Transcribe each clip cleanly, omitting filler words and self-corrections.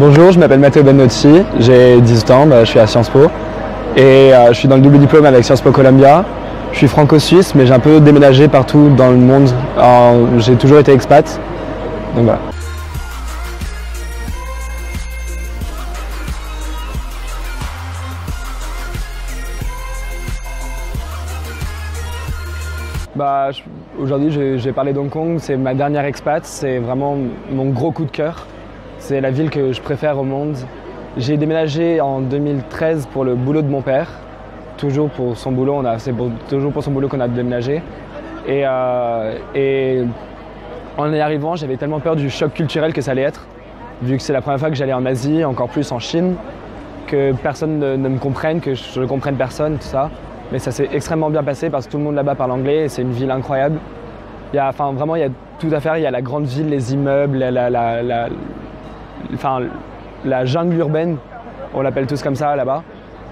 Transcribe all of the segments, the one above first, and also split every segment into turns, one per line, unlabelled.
Bonjour, je m'appelle Matteo Bennotti, j'ai 18 ans, je suis à Sciences Po et je suis dans le double diplôme avec Sciences Po Columbia. Je suis franco-suisse mais j'ai un peu déménagé partout dans le monde, j'ai toujours été expat, donc voilà. Aujourd'hui j'ai parlé d'Hong Kong, c'est ma dernière expat, c'est vraiment mon gros coup de cœur. C'est la ville que je préfère au monde. J'ai déménagé en 2013 pour le boulot de mon père, toujours pour son boulot, toujours pour son boulot qu'on a déménagé. Et en y arrivant, j'avais tellement peur du choc culturel que ça allait être, vu que c'est la première fois que j'allais en Asie, encore plus en Chine, que personne ne me comprenne, que je ne comprenne personne, tout ça. Mais ça s'est extrêmement bien passé parce que tout le monde là-bas parle anglais et c'est une ville incroyable. Vraiment, il y a tout à faire, il y a la grande ville, les immeubles, la jungle urbaine, on l'appelle tous comme ça là-bas.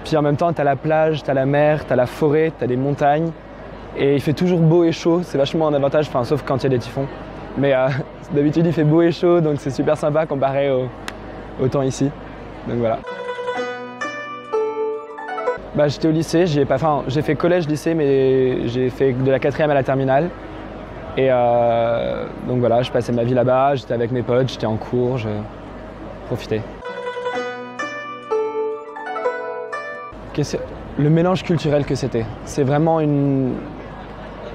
Puis en même temps, tu as la plage, tu as la mer, tu as la forêt, tu as des montagnes. Et il fait toujours beau et chaud, c'est vachement un avantage, sauf quand il y a des typhons. Mais d'habitude, il fait beau et chaud, donc c'est super sympa comparé au temps ici. Donc voilà. J'étais au lycée, j'ai fait collège-lycée, mais j'ai fait de la 4e à la terminale. Et donc voilà, je passais ma vie là-bas, j'étais avec mes potes, j'étais en cours, je profitais. Le mélange culturel que c'était, c'est vraiment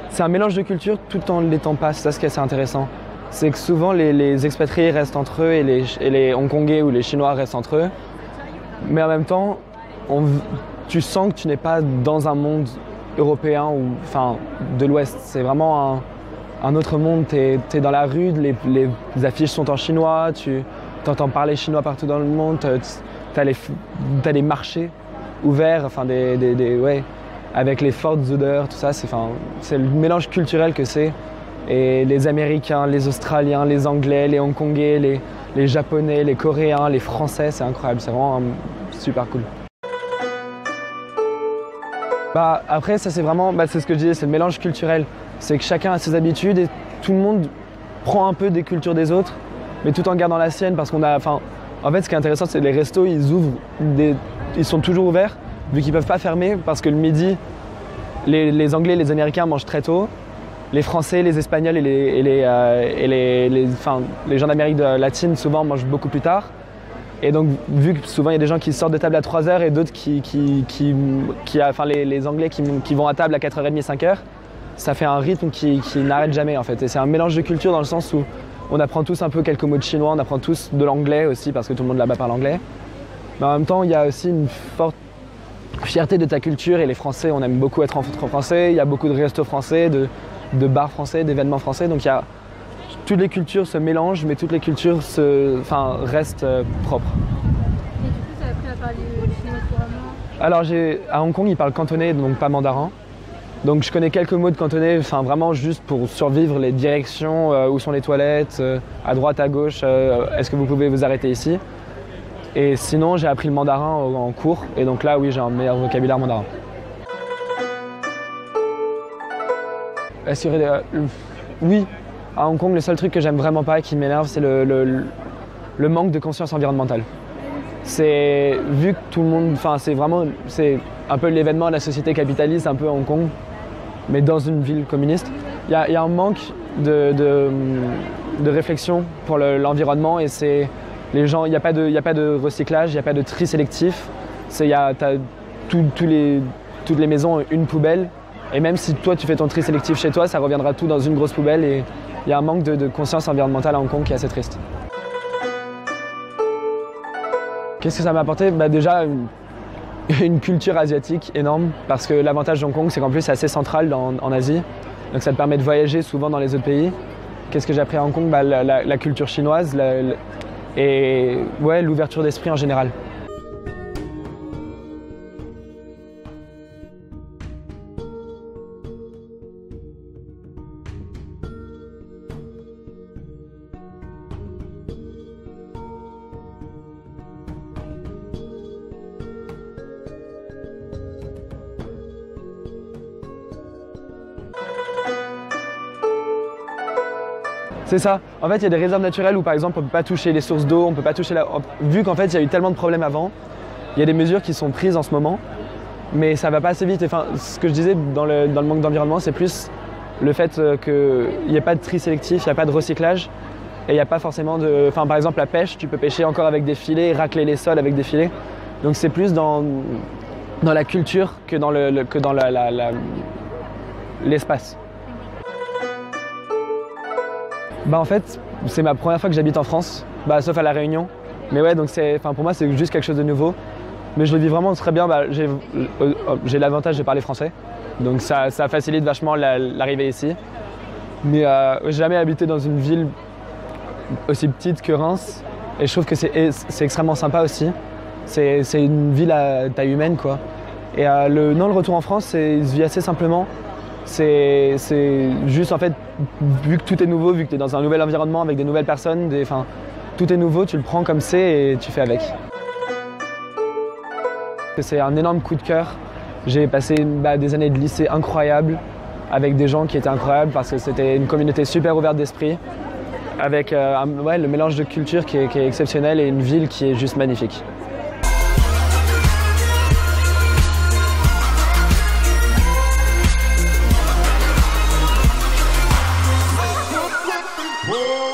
c'est un mélange de cultures tout en l'étant pas, c'est ça ce qui est assez intéressant. C'est que souvent les expatriés restent entre eux et les Hongkongais ou les Chinois restent entre eux. Mais en même temps, tu sens que tu n'es pas dans un monde européen ou de l'Ouest. C'est vraiment un autre monde. Tu es dans la rue, les affiches sont en chinois, tu entends parler chinois partout dans le monde, tu as les marchés ouverts, avec les fortes odeurs, tout ça. C'est le mélange culturel que c'est. Et les Américains, les Australiens, les Anglais, les Hongkongais, les Japonais, les Coréens, les Français, c'est incroyable. C'est vraiment super cool. Après, ça c'est vraiment, c'est ce que je disais, c'est le mélange culturel. C'est que chacun a ses habitudes et tout le monde prend un peu des cultures des autres, mais tout en gardant la sienne parce en fait, ce qui est intéressant, c'est que les restos, ils sont toujours ouverts, vu qu'ils ne peuvent pas fermer parce que le midi, les Anglais et les Américains mangent très tôt. Les Français, les Espagnols et les gens d'Amérique latine souvent mangent beaucoup plus tard. Et donc, vu que souvent il y a des gens qui sortent de table à 3h et d'autres les Anglais qui vont à table à 4h30, 5h, ça fait un rythme qui n'arrête jamais en fait. Et c'est un mélange de culture dans le sens où on apprend tous un peu quelques mots de chinois, on apprend tous de l'anglais aussi parce que tout le monde là-bas parle anglais. Mais en même temps, il y a aussi une forte fierté de ta culture et les Français, on aime beaucoup être entre français. Il y a beaucoup de restos français, de bars français, d'événements français. Donc toutes les cultures se mélangent, mais toutes les cultures restent propres.
Et du coup, tu as appris à parler chinois couramment?
Alors, à Hong Kong, ils parlent cantonais, donc pas mandarin. Donc je connais quelques mots de cantonais, vraiment juste pour survivre, les directions, où sont les toilettes, à droite, à gauche, est-ce que vous pouvez vous arrêter ici? Et sinon, j'ai appris le mandarin en cours, et donc là, oui, j'ai un meilleur vocabulaire mandarin. Oui. À Hong Kong, le seul truc que j'aime vraiment pas et qui m'énerve, c'est le manque de conscience environnementale. C'est vu que tout le monde, c'est un peu l'événement de la société capitaliste, un peu Hong Kong, mais dans une ville communiste. Il y a un manque de réflexion pour l'environnement et c'est les gens. Il n'y a pas de recyclage, il n'y a pas de tri sélectif. T'as toutes les maisons ont une poubelle. Et même si toi tu fais ton tri sélectif chez toi, ça reviendra tout dans une grosse poubelle et il y a un manque de conscience environnementale à Hong Kong qui est assez triste. Qu'est-ce que ça m'a apporté? Déjà une culture asiatique énorme parce que l'avantage de Hong Kong c'est qu'en plus c'est assez central en Asie, donc ça te permet de voyager souvent dans les autres pays. Qu'est-ce que j'ai appris à Hong Kong? La culture chinoise et l'ouverture d'esprit en général. C'est ça. En fait, il y a des réserves naturelles où, par exemple, on ne peut pas toucher les sources d'eau, on peut pas toucher la... Vu qu'en fait, il y a eu tellement de problèmes avant, il y a des mesures qui sont prises en ce moment, mais ça va pas assez vite. Enfin, ce que je disais dans le manque d'environnement, c'est plus le fait qu'il n'y ait pas de tri sélectif, il n'y a pas de recyclage, et il n'y a pas forcément de... Enfin, par exemple, la pêche, tu peux pêcher encore avec des filets, racler les sols avec des filets. Donc c'est plus dans la culture que dans l'espace. Bah en fait, c'est ma première fois que j'habite en France, sauf à La Réunion. Mais ouais, donc pour moi, c'est juste quelque chose de nouveau. Mais je le vis vraiment très bien. J'ai l'avantage de parler français, donc ça facilite vachement l'arrivée ici. Mais j'ai jamais habité dans une ville aussi petite que Reims, et je trouve que c'est extrêmement sympa aussi. C'est une ville à taille humaine, quoi. Et le retour en France, il se vit assez simplement. C'est juste, en fait, vu que tout est nouveau, vu que tu es dans un nouvel environnement avec des nouvelles personnes, tout est nouveau, tu le prends comme c'est et tu fais avec. C'est un énorme coup de cœur. J'ai passé des années de lycée incroyables avec des gens qui étaient incroyables parce que c'était une communauté super ouverte d'esprit, avec le mélange de culture qui est exceptionnel et une ville qui est juste magnifique.
Whoa.